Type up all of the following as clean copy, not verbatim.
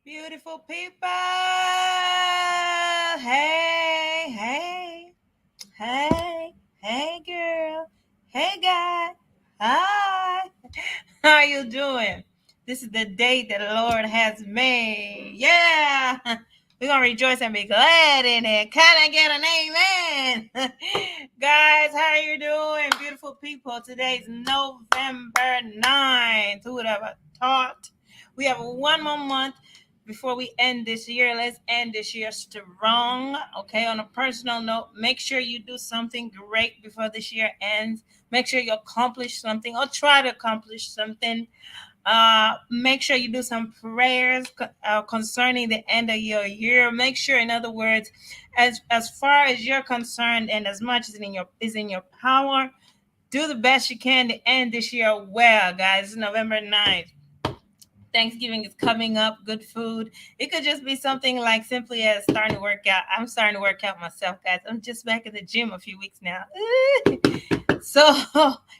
Beautiful people. Hey, hey, hey, hey, girl. Hey, guy. Hi. How you doing? This is the day that the Lord has made. Yeah. We're going to rejoice and be glad in it. Can I get an amen? Guys, how are you doing? Beautiful people. Today's November 9th. Who would have thought? We have one more month before we end this year. Let's end this year strong. Okay, on a personal note, make sure you do something great before this year ends. Make sure you accomplish something or try to accomplish something. Make sure you do some prayers concerning the end of your year. Make sure, in other words, as far as you're concerned and as much as in your power, do the best you can to end this year well, guys. It's November 9th. Thanksgiving is coming up, good food. It could just be something like simply as starting to work out. I'm starting to work out myself, guys. I'm just back in the gym a few weeks now. So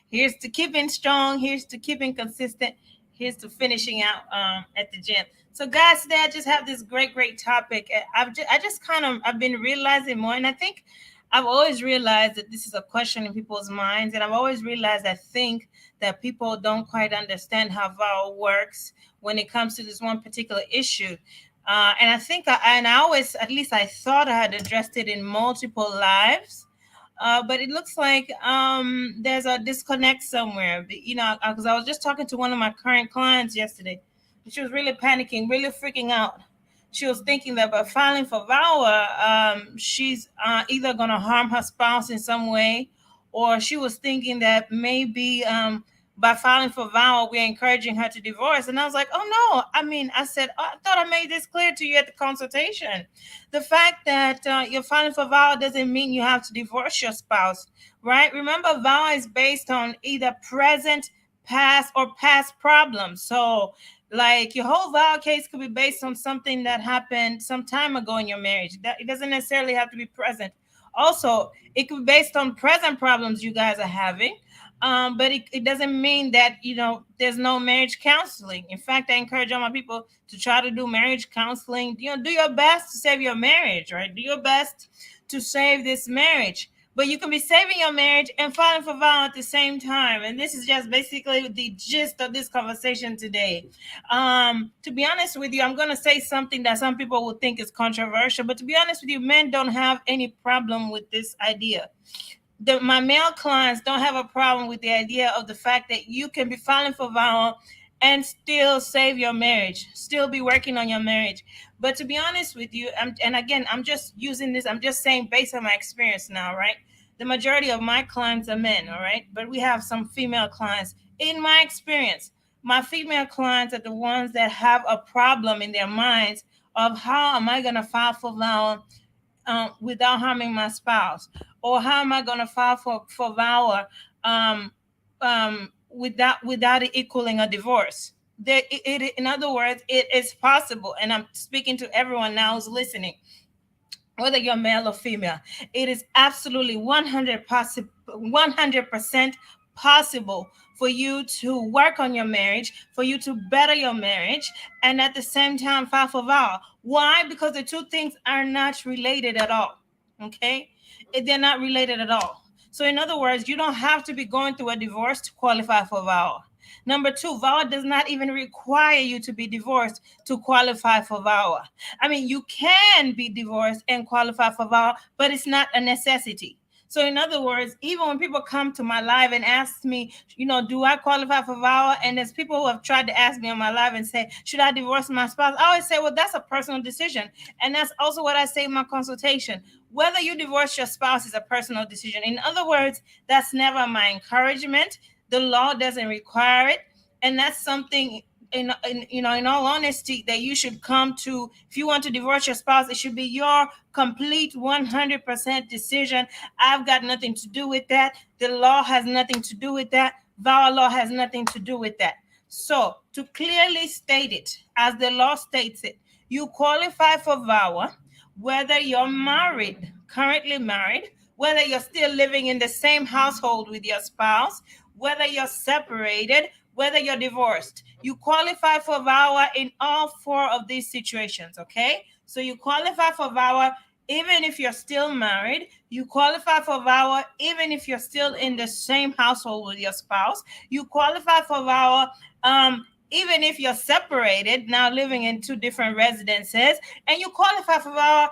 here's to keeping strong. Here's to keeping consistent. Here's to finishing out at the gym. So, guys, today I just have this great topic. I've been realizing more, and I think I've always realized that this is a question in people's minds, and I've always realized I think that people don't quite understand how vowel works when it comes to this one particular issue. And I think I always, at least I thought I had addressed it in multiple lives. But it looks like there's a disconnect somewhere. Because I was just talking to one of my current clients yesterday. She was really panicking, really freaking out. She was thinking that by filing for VAWA, she's either going to harm her spouse in some way, or she was thinking that maybe by filing for VAWA, we're encouraging her to divorce. And I was like, oh, no. I said, I thought I made this clear to you at the consultation. The fact that you're filing for VAWA doesn't mean you have to divorce your spouse, right? Remember, VAWA is based on either present, past, or past problems. So, like, your whole VAWA case could be based on something that happened some time ago in your marriage. That it doesn't necessarily have to be present. Also, it could be based on present problems you guys are having. But it doesn't mean that there's no marriage counseling. In fact, I encourage all my people to try to do marriage counseling. Do your best to save your marriage, right? Do your best to save this marriage. But you can be saving your marriage and filing for VAWA at the same time. And this is just basically the gist of this conversation today. To be honest with you, I'm going to say something that some people will think is controversial. But to be honest with you, men don't have any problem with this idea. My male clients don't have a problem with the idea of the fact that you can be filing for VAWA and still save your marriage, still be working on your marriage. But to be honest with you, I'm just using this, I'm just saying based on my experience now, right? The majority of my clients are men, all right? But we have some female clients. In my experience, my female clients are the ones that have a problem in their minds of how am I going to file for VAWA without harming my spouse, or how am I going to file for VAWA without it equaling a divorce. In other words, it is possible, and I'm speaking to everyone now who's listening, whether you're male or female. It is absolutely 100% possible for you to work on your marriage, for you to better your marriage, and at the same time file for VAWA. Why? Because the two things are not related at all. Okay? They're not related at all. So in other words, you don't have to be going through a divorce to qualify for VAWA. Number two, VAWA does not even require you to be divorced to qualify for VAWA. I mean, you can be divorced and qualify for VAWA, but it's not a necessity. So in other words, even when people come to my live and ask me, do I qualify for VAWA? And there's people who have tried to ask me on my live and say, should I divorce my spouse? I always say, well, that's a personal decision. And that's also what I say in my consultation. Whether you divorce your spouse is a personal decision. In other words, that's never my encouragement. The law doesn't require it. And that's something, in all honesty, that you should come to. If you want to divorce your spouse, it should be your complete 100% decision. I've got nothing to do with that. The law has nothing to do with that. VAWA law has nothing to do with that. So to clearly state it, as the law states it, you qualify for VAWA whether you're married, currently married, whether you're still living in the same household with your spouse, whether you're separated, whether you're divorced. You qualify for VAWA in all four of these situations, okay? So you qualify for VAWA even if you're still married. You qualify for VAWA even if you're still in the same household with your spouse. You qualify for VAWA even if you're separated, now living in two different residences. And you qualify for VAWA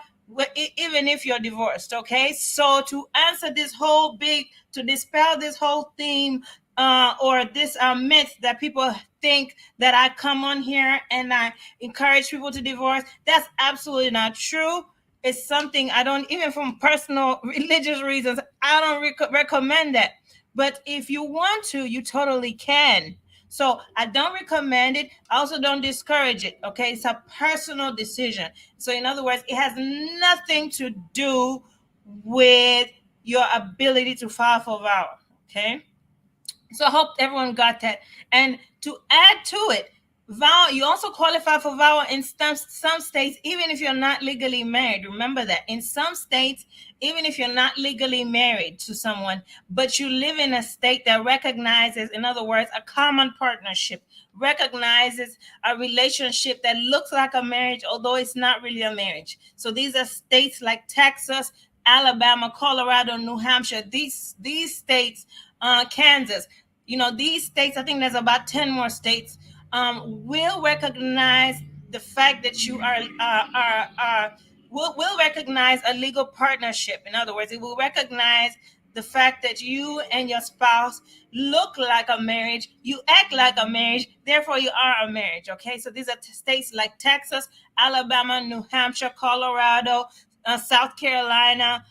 even if you're divorced, okay? So to answer this whole big, to dispel this whole theme or this myth that people think that I come on here and I encourage people to divorce, that's absolutely not true. It's something I don't, even from personal religious reasons, I don't recommend that. But if you want to, you totally can. So I don't recommend it. I also don't discourage it. Okay, it's a personal decision. So in other words, it has nothing to do with your ability to file for VAWA. Okay. So I hope everyone got that. And to add to it, VAWA, you also qualify for VAWA in some states, even if you're not legally married. Remember that. In some states, even if you're not legally married to someone, but you live in a state that recognizes, in other words, a common partnership, recognizes a relationship that looks like a marriage, although it's not really a marriage. So these are states like Texas, Alabama, Colorado, New Hampshire. These states, Kansas, these states, I think there's about 10 more states, will recognize the fact that you will recognize a legal partnership. In other words, it will recognize the fact that you and your spouse look like a marriage, you act like a marriage, therefore you are a marriage. Okay, so these are states like Texas, Alabama, New Hampshire, Colorado, South Carolina,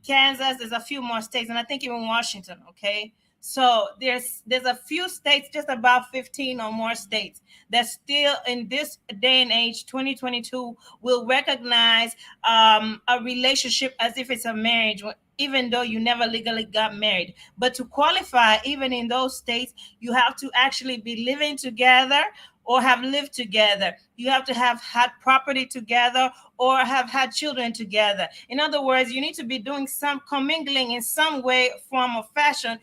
Kansas. There's a few more states, and I think even Washington. Okay, so there's a few states, just about 15 or more states, that still in this day and age, 2022, will recognize a relationship as if it's a marriage, even though you never legally got married. But to qualify, even in those states, you have to actually be living together or have lived together. You have to have had property together or have had children together. In other words, you need to be doing some commingling in some way, form, or fashion,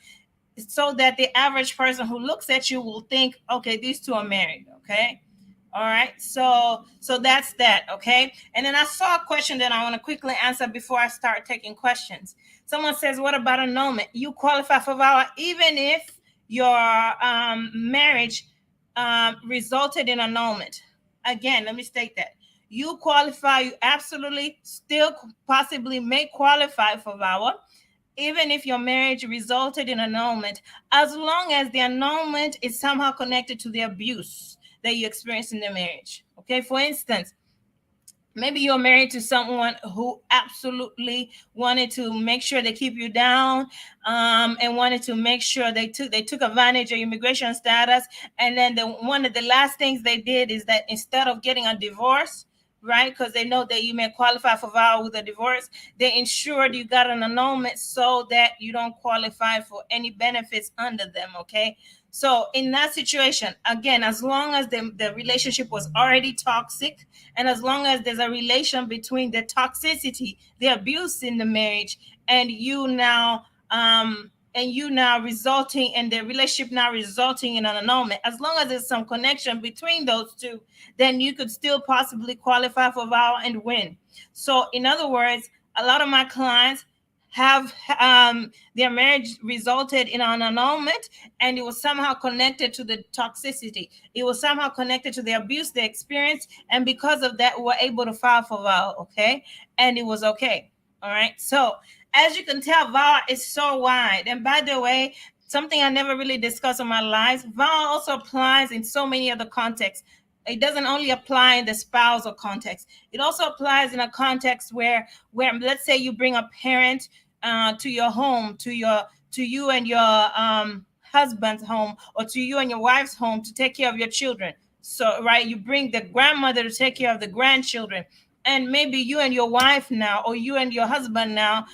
so that the average person who looks at you will think, okay, these two are married. Okay. All right. So that's that. Okay. And then I saw a question that I want to quickly answer before I start taking questions. Someone says, what about annulment? You qualify for VAWA even if your marriage resulted in annulment. Again, let me state that. You qualify, you absolutely still possibly may qualify for VAWA even if your marriage resulted in annulment, as long as the annulment is somehow connected to the abuse that you experienced in the marriage. Okay, for instance, maybe you're married to someone who absolutely wanted to make sure they keep you down, and wanted to make sure they took advantage of your immigration status. And then one of the last things they did is that instead of getting a divorce, right, because they know that you may qualify for VAWA with a divorce, they ensured you got an annulment so that you don't qualify for any benefits under them. Okay, so in that situation, again, as long as the relationship was already toxic, and as long as there's a relation between the toxicity, the abuse in the marriage, and you now resulting, and the relationship now resulting in an annulment, as long as there's some connection between those two, then you could still possibly qualify for VAWA and win. So in other words, a lot of my clients have their marriage resulted in an annulment, and it was somehow connected to the toxicity. It was somehow connected to the abuse they experienced, and because of that, we're able to file for VAWA. Okay, and it was okay. All right. So as you can tell, VAWA is so wide. And by the way, something I never really discussed in my life, VAWA also applies in so many other contexts. It doesn't only apply in the spousal context. It also applies in a context where let's say you bring a parent to your home, to you and your husband's home, or to you and your wife's home to take care of your children. So, right, you bring the grandmother to take care of the grandchildren. And maybe you and your wife now, or you and your husband now,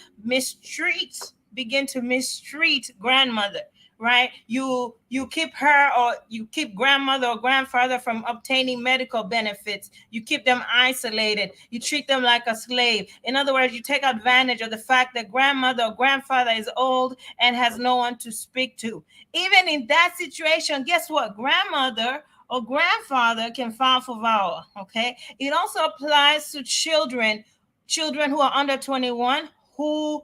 begin to mistreat grandmother, right? You keep her or you keep grandmother or grandfather from obtaining medical benefits. You keep them isolated. You treat them like a slave. In other words, you take advantage of the fact that grandmother or grandfather is old and has no one to speak to. Even in that situation, guess what? Grandmother or grandfather can file for VAWA. Okay. It also applies to children who are under 21 who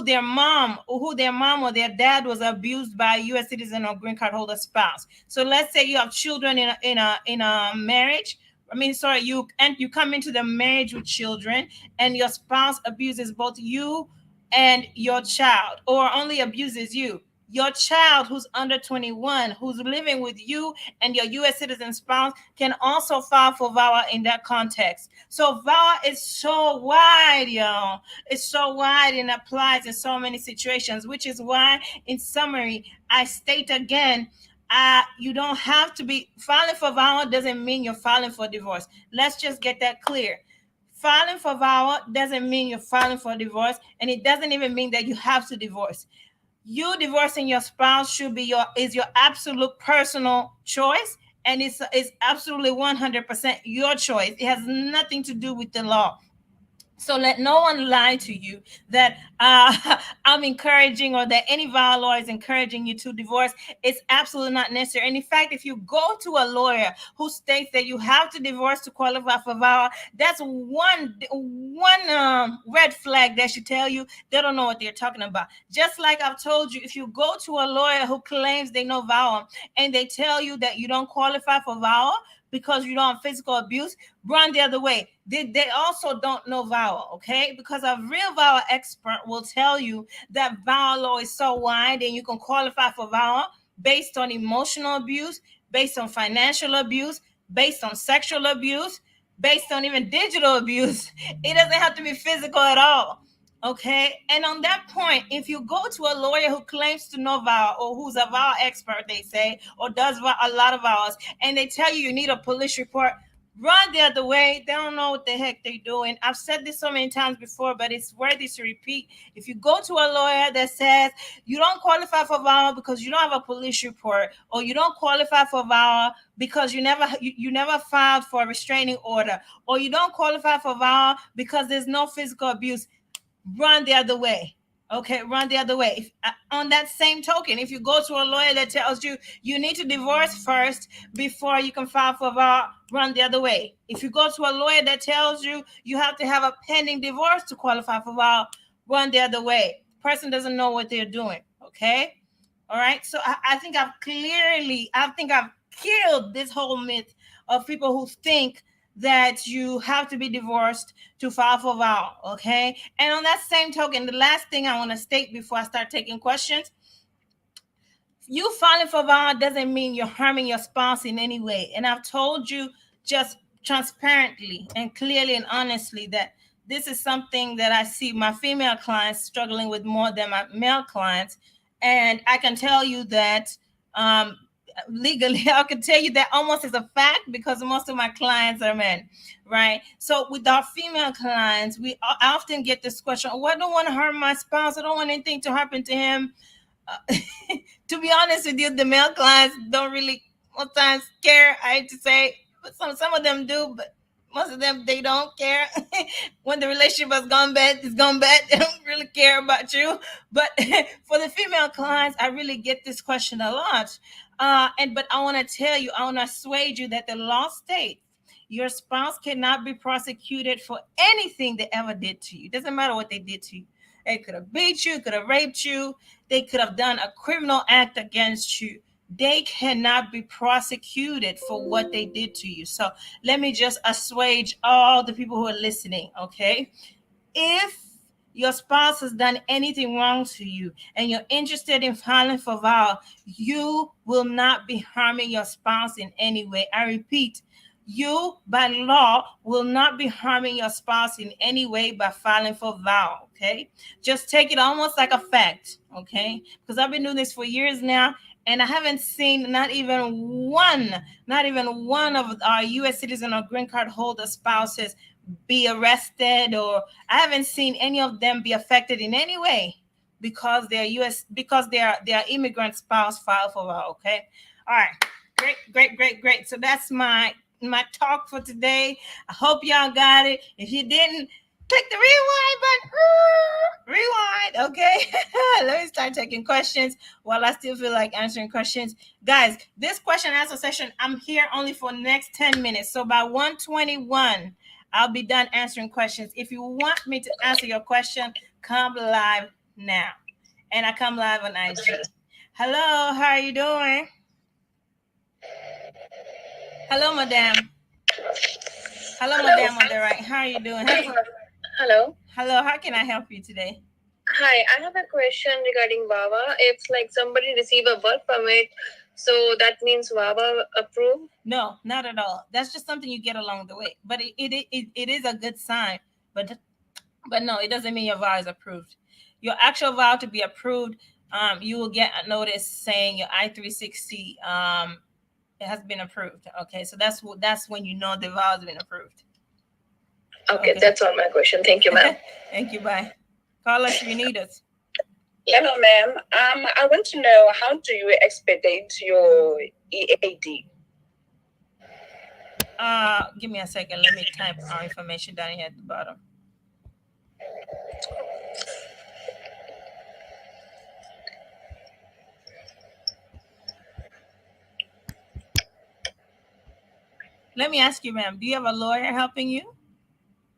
their mom or their dad was abused by a U.S. citizen or green card holder spouse. So let's say you have children in a marriage. I mean, sorry, you come into the marriage with children, and your spouse abuses both you and your child, or only abuses you. Your child who's under 21, who's living with you and your U.S. citizen spouse, can also file for VAWA in that context. So VAWA is so wide, y'all. It's so wide and applies in so many situations, which is why, in summary, I state again, you don't have to be filing for VAWA doesn't mean you're filing for divorce. Let's just get that clear. Filing for VAWA doesn't mean you're filing for divorce, and it doesn't even mean that you have to divorce. You divorcing your spouse should be your absolute personal choice, and it's absolutely 100% your choice. It has nothing to do with the law. So let no one lie to you that I'm encouraging, or that any VAWA law is encouraging you to divorce. It's absolutely not necessary. And in fact, if you go to a lawyer who states that you have to divorce to qualify for VAWA, that's one red flag that should tell you they don't know what they're talking about. Just like I've told you, if you go to a lawyer who claims they know VAWA and they tell you that you don't qualify for VAWA because you don't have physical abuse, run the other way. They also don't know VAWA, okay? Because a real VAWA expert will tell you that VAWA law is so wide and you can qualify for VAWA based on emotional abuse, based on financial abuse, based on sexual abuse, based on even digital abuse. It doesn't have to be physical at all. Okay. And on that point, if you go to a lawyer who claims to know VAWA, or who's a VAWA expert, they say, or does a lot of VAWAs, and they tell you need a police report, run the other way. They don't know what the heck they're doing. I've said this so many times before, but it's worthy to repeat. If you go to a lawyer that says you don't qualify for VAWA because you don't have a police report, or you don't qualify for VAWA because you never filed for a restraining order, or you don't qualify for VAWA because there's no physical abuse, run the other way. Okay, run the other way. On that same token, if you go to a lawyer that tells you you need to divorce first before you can file for VAWA, run the other way. If you go to a lawyer that tells you you have to have a pending divorce to qualify for VAWA, run the other way. Person doesn't know what they're doing. Okay, all right. So I think I've killed this whole myth of people who think that you have to be divorced to file for VAWA, okay? And on that same token, the last thing I want to state before I start taking questions, you filing for VAWA doesn't mean you're harming your spouse in any way. And I've told you just transparently and clearly and honestly that this is something that I see my female clients struggling with more than my male clients. And I can tell you that legally, I can tell you that almost as a fact, because most of my clients are men, right? So with our female clients, we often get this question, well, I don't want to harm my spouse. I don't want anything to happen to him. To be honest with you, the male clients don't really most times care. I hate to say, but some of them do, but most of them, they don't care. When the relationship has gone bad, it's gone bad. They don't really care about you. But for the female clients, I really get this question a lot. But I want to tell you, I want to assuage you that the law states your spouse cannot be prosecuted for anything they ever did to you. It doesn't matter what they did to you. They could have beat you, could have raped you, they could have done a criminal act against you. They cannot be prosecuted for what they did to you. So let me just assuage all the people who are listening, okay? If your spouse has done anything wrong to you and you're interested in filing for VAWA, you will not be harming your spouse in any way. I repeat, you, by law, will not be harming your spouse in any way by filing for VAWA, okay? Just take it almost like a fact, okay? Because I've been doing this for years now, and I haven't seen not even one of our U.S. citizen or green card holder spouses be arrested, or I haven't seen any of them be affected in any way because their U.S. because their immigrant spouse filed for VAWA. Okay, all right, great, great, great, great. So that's my talk for today. I hope y'all got it. If you didn't, click the rewind button. Rewind, okay? Let me start taking questions while I still feel like answering questions. Guys, this question answer session, I'm here only for the next 10 minutes. So by 1:21, I'll be done answering questions. If you want me to answer your question, come live now. And I come live on IG. Hello, how are you doing? Hello, madam. Hello, madam on the right. How are you doing? Hello. Hello, how can I help you today? Hi, I have a question regarding VAWA. If like somebody receive a work permit, so that means VAWA approved? No, not at all. That's just something you get along the way. But it is a good sign. But no, it doesn't mean your vow is approved. Your actual vow to be approved, you will get a notice saying your I-360 it has been approved. Okay, so that's when you know the vow has been approved. Okay, that's all my question. Thank you, ma'am. Thank you. Bye. Call us if you need us. Hello, ma'am. I want to know, how do you expedite your EAD? Give me a second. Let me type our information down here at the bottom. Let me ask you, ma'am, do you have a lawyer helping you?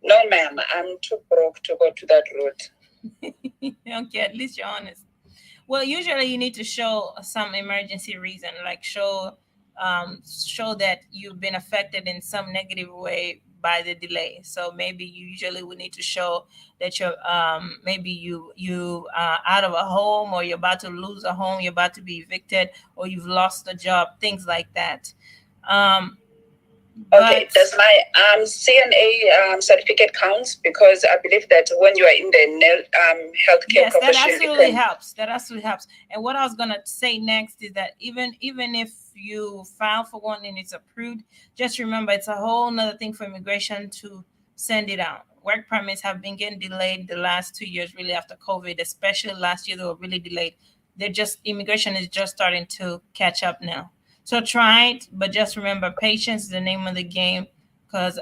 No, ma'am. I'm too broke to go to that route. Okay, at least you're honest. Well, usually you need to show some emergency reason, like show that you've been affected in some negative way by the delay. So maybe you usually would need to show that you're maybe you out of a home, or you're about to lose a home, you're about to be evicted, or you've lost a job, things like that. Okay, does my CNA certificate counts? Because I believe that when you are in the healthcare yes, profession, that absolutely helps. That absolutely helps. And what I was gonna say next is that even if you file for one and it's approved, just remember it's a whole nother thing for immigration to send it out. Work permits have been getting delayed the last 2 years, really after COVID, especially last year they were really delayed. Immigration is just starting to catch up now. So try it, but just remember, patience is the name of the game, because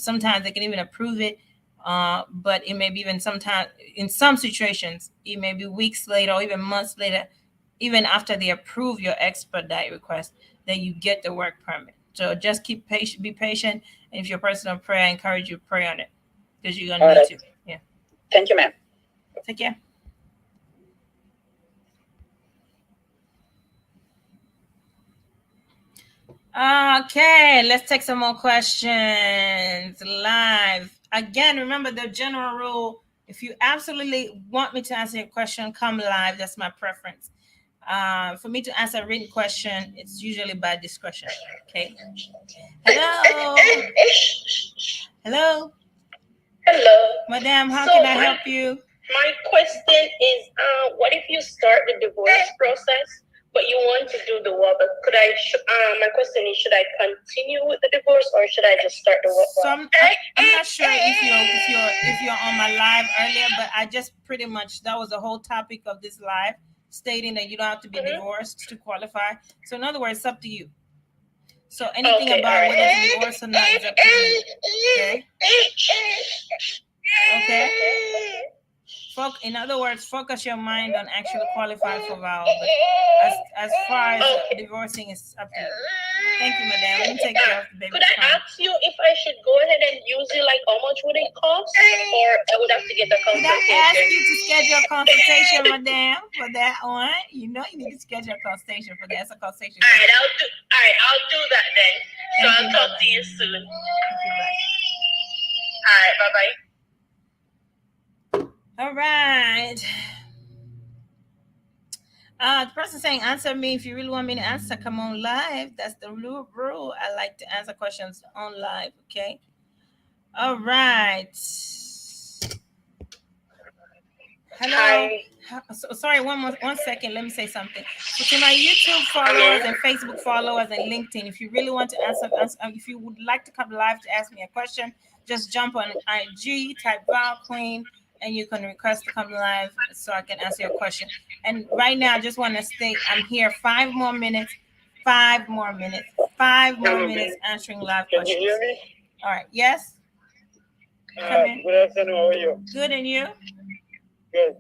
sometimes they can even approve it, but it may be even sometimes in some situations it may be weeks later or even months later, even after they approve your expedite request, that you get the work permit. So just keep patient, be patient, and if you're a person of prayer, I encourage you to pray on it, because you're gonna need to. Yeah. Thank you, ma'am. Take care. Okay, let's take some more questions live. Again, remember the general rule. If you absolutely want me to answer your question, come live. That's my preference. For me to answer a written question, it's usually by discretion. Okay. Hello. Hello. Hello. Madam, how can I help you? My question is, what if you start the divorce process, but you want to do the work? Could I? My question is, should I continue with the divorce, or should I just start the work? So I'm not sure if you're on my live earlier, but I just pretty much, that was the whole topic of this live, stating that you don't have to be divorced to qualify. So in other words, it's up to you. So anything about whether it's divorce or not is up to you. Okay. Okay. In other words, focus your mind on actually qualifying for VAWA. But as far as divorcing, is up to you. Thank you, madam. Let me take care of the baby. Could I ask you if I should go ahead and use it? Like, how much would it cost? Or I would have to get the consultation? Could I ask you to schedule a consultation, madam, for that one? You know you need to schedule a consultation for that. It's a consultation. All right, I'll do that then. So I'll talk to you soon. Thank you, bye. All right, bye-bye. All right. The person saying, answer me if you really want me to answer. Come on live. That's the rule. I like to answer questions on live. Okay. All right. Hello. Hi. Sorry, one second. Let me say something. So to my YouTube followers and Facebook followers and LinkedIn, if you really want to answer, if you would like to come live to ask me a question, just jump on IG, type VAWA Queen, and you can request to come live so I can answer your question. And right now, I just want to state I'm here 5 more minutes, 5 more minutes, 5 more minutes answering live questions. Can you hear me? All right. Yes. Come in. Good afternoon. How are you? Good, and you? Good.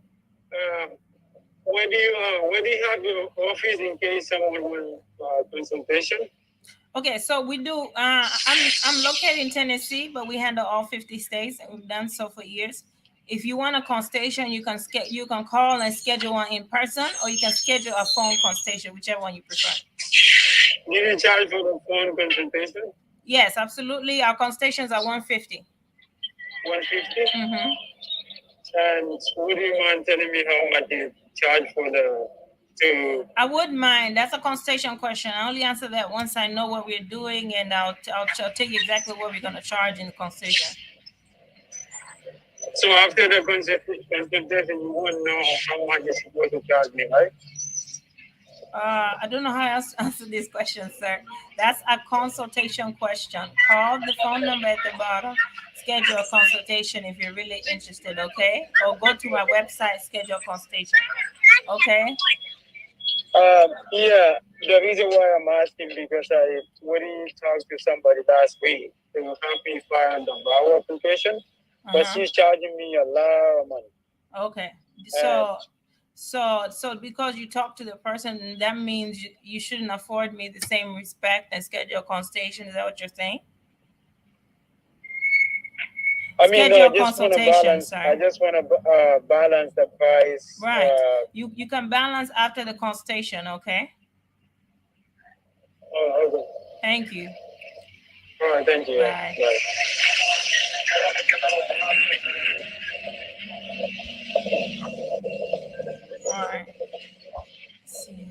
Where do you have your office in case someone will consultation? Okay, so we do. I'm located in Tennessee, but we handle all 50 states, and we've done so for years. If you want a consultation, you can call and schedule one in person, or you can schedule a phone consultation, whichever one you prefer. Do you charge for the phone consultation? Yes, absolutely. Our consultations are $150. 150. Mm-hmm. And would you mind telling me how much you charge for the to? I wouldn't mind. That's a consultation question. I only answer that once I know what we're doing, and I'll tell you exactly what we're going to charge in the consultation. So after the consultation, you won't know how much you're supposed to charge me, right? I don't know how else to answer this question, sir. That's a consultation question. Call the phone number at the bottom, schedule a consultation if you're really interested, okay? Or go to my website, schedule a consultation, okay? Yeah, the reason why I'm asking because I already talked to somebody last week. They were happy find the Bravo application, but she's charging me a lot of money. Okay, so because you talked to the person, that means you shouldn't afford me the same respect and schedule a consultation. Is that what you're saying? I mean, no, I just want to balance. I just want to balance the price. Right. You can balance after the consultation, okay? Okay. Thank you. All right, thank you. Bye. Bye. All right. Let's see.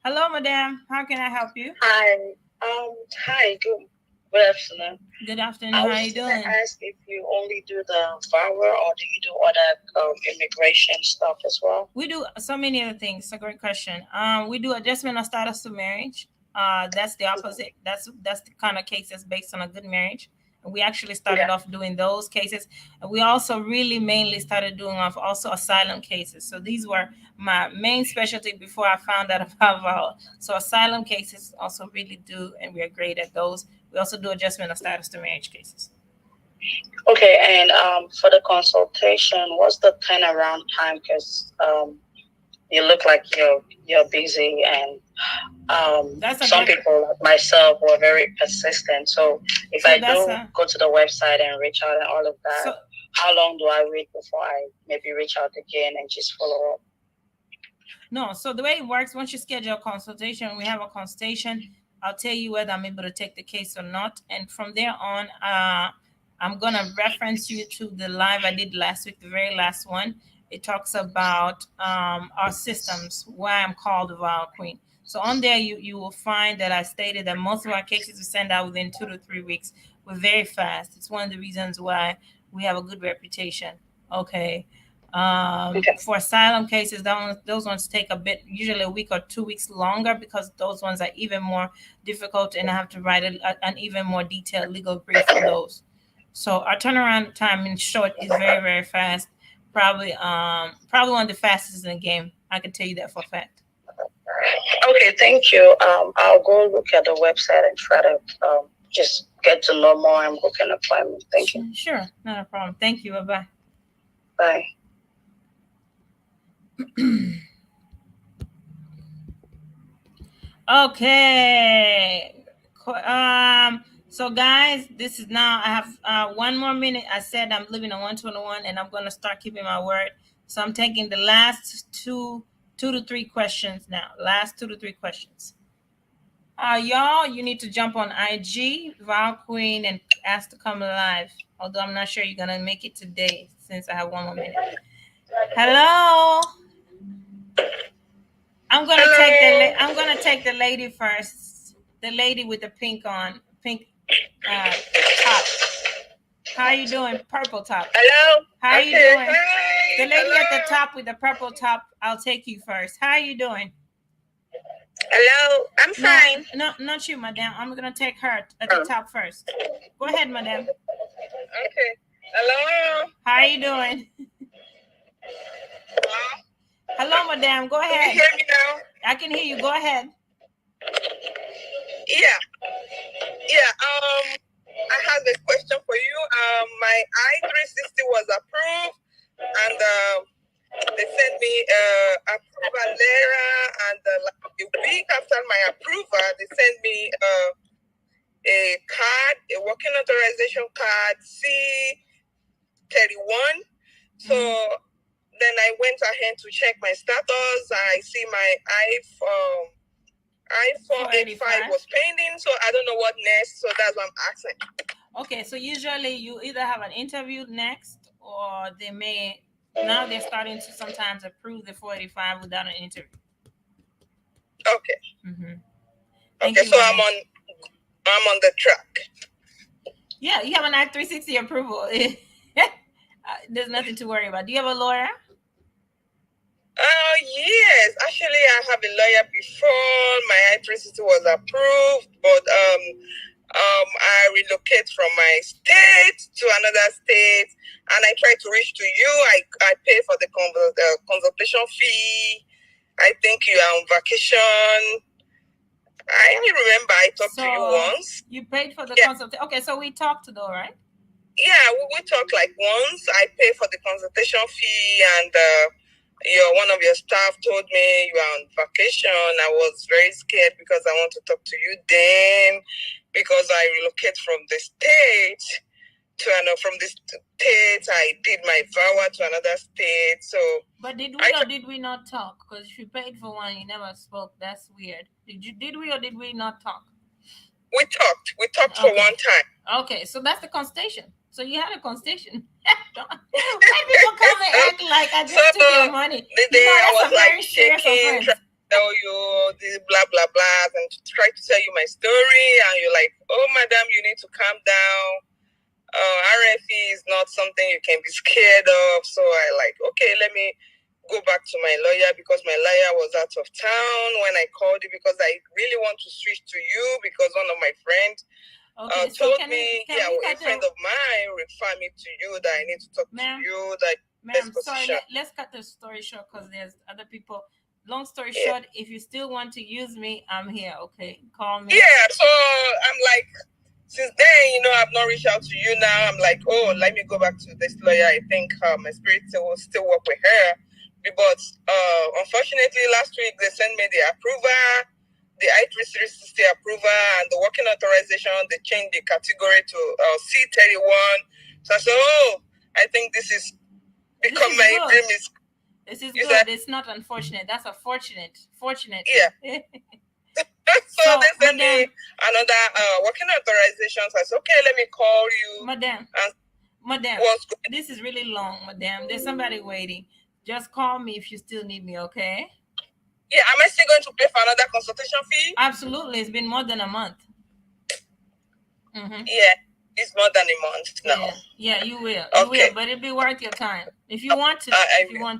Hello, madam. How can I help you? Hi. Hi. Good afternoon. Good afternoon. How are you doing? I ask if you only do the VAWA or do you do other immigration stuff as well? We do so many other things. It's a great question. We do adjustment of status to marriage. That's the opposite. That's the kind of case that's based on a good marriage. And we actually started off doing those cases. And we also really mainly started doing also asylum cases. So these were my main specialty before I found out about VAWA. So asylum cases also really do, and we are great at those. We also do adjustment of status to marriage cases. Okay, and for the consultation, what's the turnaround time? Because you look like you're busy, and some people like myself were very persistent. So if I do go to the website and reach out and all of that, how long do I wait before I maybe reach out again and just follow up? No, so the way it works, once you schedule a consultation, we have a consultation. I'll tell you whether I'm able to take the case or not. And from there on, I'm going to reference you to the live I did last week, the very last one. It talks about our systems, why I'm called the VAWA Queen. So on there, you will find that I stated that most of our cases we send out within 2 to 3 weeks. We're very fast. It's one of the reasons why we have a good reputation. Okay. For asylum cases, those ones take a bit, usually a week or 2 weeks longer, because those ones are even more difficult, and I have to write an even more detailed legal brief for those. So our turnaround time, in short, is very, very fast. Probably one of the fastest in the game. I can tell you that for a fact. Okay, thank you. I'll go look at the website and try to just get to know more and book an appointment. Thank you. Sure, not a problem. Thank you. Bye-bye. Bye. Okay. So guys, this is now, I have 1 more minute. I said I'm leaving on 121, and I'm going to start keeping my word. So I'm taking the last two to three questions now. Last 2 to 3 questions. Y'all, you need to jump on IG, VAWA Queen, and ask to come live. Although I'm not sure you're going to make it today, since I have 1 more minute. Hello. I'm gonna take the lady first. The lady with the pink top. How are you doing? Purple top. Hello. How are you doing? Hi. The lady at the top with the purple top. I'll take you first. How are you doing? Hello, I'm fine. No, not you, madam. I'm gonna take her at the top first. Go ahead, madam. Okay. Hello. How are you doing? Hello. Hello, madam. Go ahead. Can you hear me now? I can hear you. Go ahead. Yeah. Yeah. I have a question for you. My I-360 was approved, and they sent me approval letter, and like a week after my approval, they sent me a card, a working authorization card, C31. So then I went ahead to check my status. I see my I-485 was pending, so I don't know what next. So that's what I'm asking. Okay, so usually you either have an interview next, or they may now they're starting to sometimes approve the 485 without an interview. Okay. Mm-hmm. Okay, so I'm on the track. Yeah, you have an I-360 approval. There's nothing to worry about. Do you have a lawyer? Yes. Actually, I have a lawyer before my I-360 was approved, but I relocate from my state to another state, and I try to reach to you. I pay for the consultation fee. I think you are on vacation. I remember I talked to you once. You paid for the consultation. Okay, so we talked though, right? Yeah, we talked like once. I pay for the consultation fee, and one of your staff told me you are on vacation. I was very scared because I want to talk to you then, because I relocate from the state to from the state. I did my vow to another state. So, but did we or did we not talk? Because if you paid for one, you never spoke. That's weird. Did we or did we not talk? We talked. We talked for one time. Okay, so that's the consultation. So you had a consultation. Why people come and act like I just took your money? The day I was like shaking, trying to tell you this blah blah blah, and try to tell you my story, and you're like, "Oh, madam, you need to calm down. RFE is not something you can be scared of." So I like, okay, let me go back to my lawyer, because my lawyer was out of town when I called you, because I really want to switch to you, because one of my friends told me, a friend of mine referred me to you, that I need to talk to you. Ma'am, sorry, let's cut the story short, because there's other people. Long story short, if you still want to use me, I'm here, okay? Call me. Yeah, so I'm like, since then, I've not reached out to you now. I'm like, oh, let me go back to this lawyer. I think my spirit will still work with her. But unfortunately, last week they sent me the approval, the I-360 approval, and the working authorization. They changed the category to C31. So I said, oh, I think this is become my dream. This is good. It's not unfortunate. That's a fortunate. Yeah. So they sent me another working authorization. So I said, okay, let me call you. Madam, this is really long, madam. There's somebody waiting. Just call me if you still need me, okay? Yeah, am I still going to pay for another consultation fee? Absolutely. It's been more than a month. Mm-hmm. Yeah, it's more than a month now. Yeah, you will. You will, but it'll be worth your time. If you want to,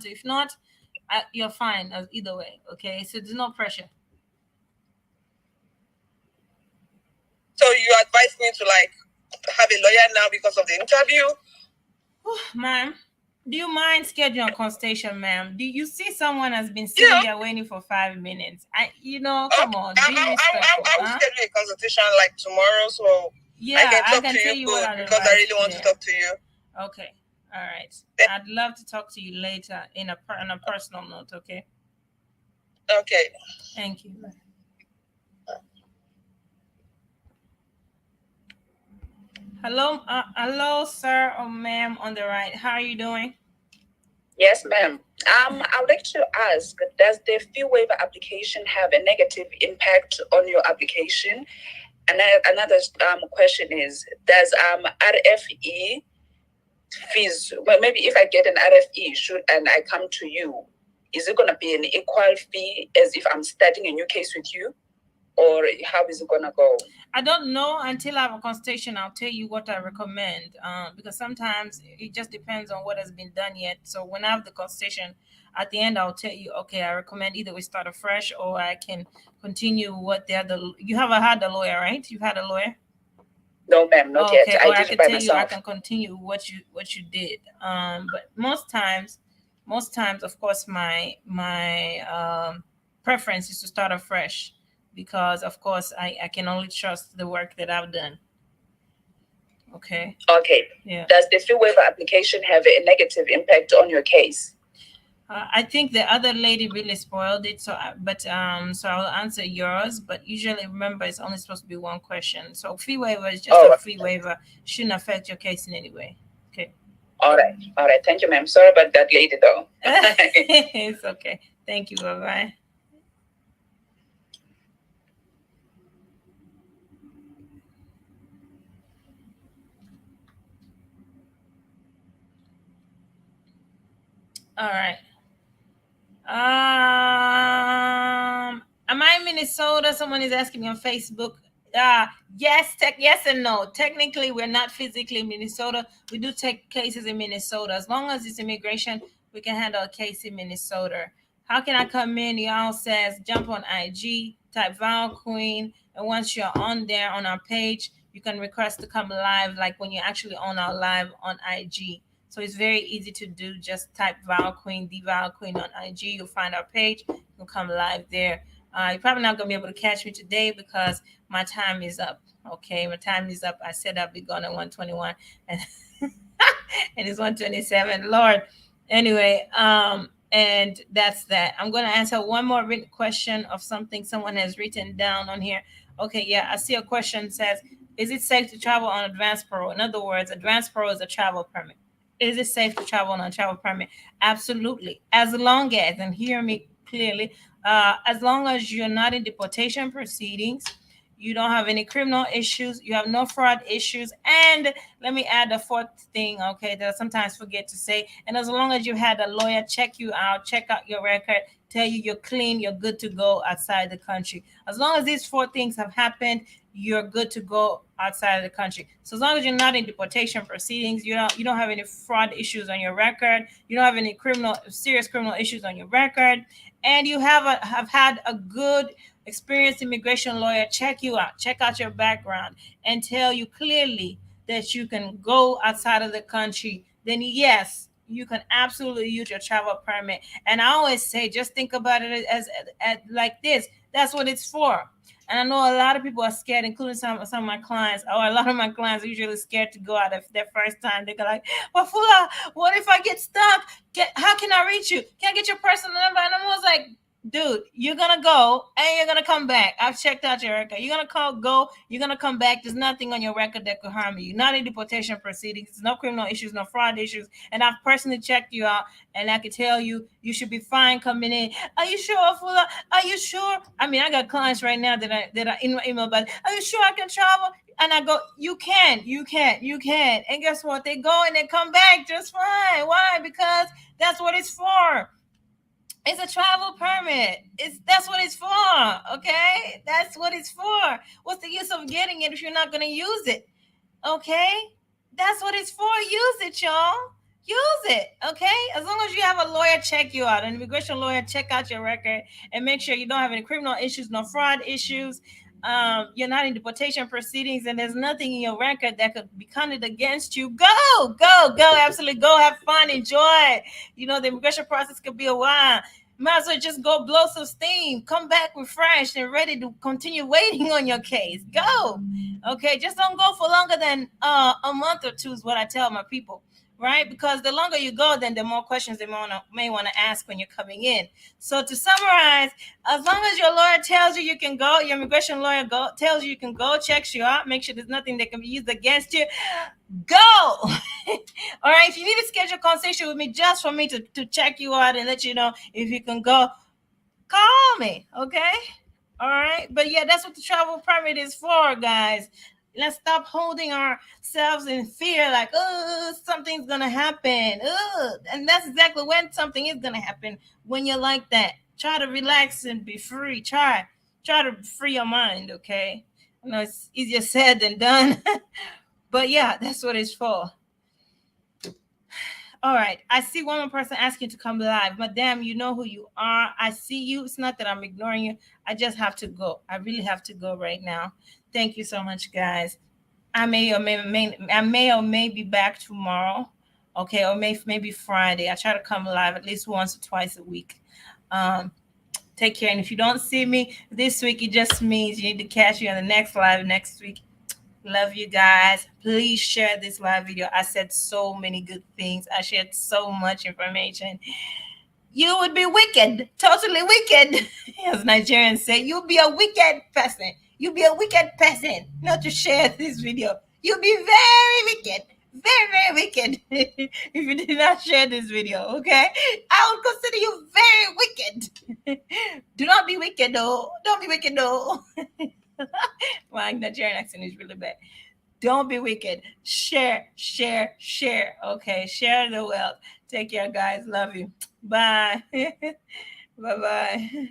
If not, you're fine either way, okay? So there's no pressure. So you advise me to have a lawyer now because of the interview? Ma'am, do you mind scheduling a consultation, ma'am? Do you see someone has been sitting there waiting for 5 minutes? Come on, be respectful. I will schedule a consultation tomorrow, so I can talk to you because I really want to talk to you. Okay, all right. I'd love to talk to you later on a personal note, okay? Okay. Thank you. Hello, sir or ma'am on the right. How are you doing? Yes, ma'am. I would like to ask, does the fee waiver application have a negative impact on your application? And another question is, does RFE fees, well, maybe if I get an RFE and I come to you, is it going to be an equal fee as if I'm starting a new case with you? or how is it gonna go? I don't know until I have a consultation. I'll tell you what I recommend, because sometimes it just depends on what has been done yet. So when I have the consultation, at the end I'll tell you, okay, I recommend either we start afresh or I can continue what the other. You haven't had a lawyer, right? You've had a lawyer. No, ma'am, not yet. Okay, or I did can it by tell you I myself. can continue what you did. But most times, of course, my preference is to start afresh because, of course, I can only trust the work that I've done. Okay. Okay. Yeah. Does the fee waiver application have a negative impact on your case? I think the other lady really spoiled it. So, so I'll answer yours. But usually, remember, it's only supposed to be one question. So, fee waiver is just a fee waiver. Shouldn't affect your case in any way. Okay. All right. Thank you, ma'am. Sorry about that lady, though. It's okay. Thank you. Bye bye. All right. Am I in Minnesota? Someone is asking me on Facebook. Yes and no. Technically, we're not physically in Minnesota. We do take cases in Minnesota. As long as it's immigration, we can handle a case in Minnesota. How can I come in? Y'all says jump on IG, type Val Queen, and once you're on there on our page, you can request to come live, like when you're actually on our live on IG. So it's very easy to do. Just type Val Queen, the Val Queen on IG. You'll find our page. You'll come live there. You're probably not going to be able to catch me today because my time is up. Okay, my time is up. I said I'll be gone at 1:21, and and it's 1:27. Lord. Anyway, and that's that. I'm going to answer one more written question of something someone has written down on here. Okay, yeah, I see a question says, is it safe to travel on advanced parole? In other words, advanced parole is a travel permit. Is it safe to travel on a travel permit? Absolutely. As long as, and hear me clearly, as long as you're not in deportation proceedings, you don't have any criminal issues, you have no fraud issues, and let me add a fourth thing, okay, that I sometimes forget to say. And as long as you had a lawyer check you out, check out your record, tell you you're clean, you're good to go outside the country. As long as these four things have happened, you're good to go outside of the country. So as long as you're not in deportation proceedings, you don't have any fraud issues on your record, you don't have any serious criminal issues on your record, and you have had a good experienced immigration lawyer check you out, check out your background, and tell you clearly that you can go outside of the country, then yes, you can absolutely use your travel permit. And I always say, just think about it as like this. That's what it's for. And I know a lot of people are scared, including some of my clients, or a lot of my clients are usually scared to go out of their first time. They're like, well, Fula, what if I get stuck? How can I reach you? Can I get your personal number? And I'm always like, dude, you're gonna go and you're gonna come back. I've checked out your record. You're gonna go, you're gonna come back. There's nothing on your record that could harm you. You're not in deportation proceedings. There's no criminal issues, no fraud issues. And I've personally checked you out, and I can tell you, you should be fine coming in. Are you sure, Fula? Are you sure? I mean, I got clients right now that are in my email, but are you sure I can travel? And I go, you can. And guess what? They go and they come back just fine. Why? Because that's what it's for. It's a travel permit. That's what it's for. Okay, that's what it's for. What's the use of getting it if you're not going to use it? Okay, that's what it's for. Use it, y'all. Use it. Okay, as long as you have a lawyer check you out, an immigration lawyer check out your record and make sure you don't have any criminal issues, no fraud issues. You're not in deportation proceedings, and there's nothing in your record that could be counted against you. Go, absolutely go. Have fun, enjoy. You know, the immigration process could be a while. Might as well just go blow some steam, come back refreshed and ready to continue waiting on your case. Go. Okay, just don't go for longer than a month or two is what I tell my people. Right? Because the longer you go, then the more questions they may want to ask when you're coming in. So to summarize, as long as your lawyer tells you can go, your immigration lawyer tells you can go, checks you out, make sure there's nothing that can be used against you, go. All right, if you need to schedule a consultation with me just for me to check you out and let you know if you can go, call me, okay? All right, but yeah, that's what the travel permit is for, guys. Let's stop holding ourselves in fear, like, oh, something's gonna happen. And that's exactly when something is gonna happen, when you're like that. Try to relax and be free. Try. try to free your mind, okay? I know it's easier said than done, but yeah, that's what it's for. All right, I see one more person asking to come live. Madam, you know who you are. I see you. It's not that I'm ignoring you. I just have to go. I really have to go right now. Thank you so much, guys. I may or may be back tomorrow, okay, or maybe Friday. I try to come live at least once or twice a week. Take care, and if you don't see me this week, it just means you need to catch me on the next live next week. Love you guys. Please share this live video. I said so many good things. I shared so much information. You would be wicked, totally wicked. As Nigerians say, you'll be a wicked person. You'll be a wicked person not to share this video. You'll be very wicked. Very, very wicked if you did not share this video, okay? I would consider you very wicked. Do not be wicked, though. Don't be wicked, though. My Nigerian accent is really bad. Don't be wicked. Share, share, share. Okay, share the wealth. Take care, guys. Love you. Bye. Bye-bye.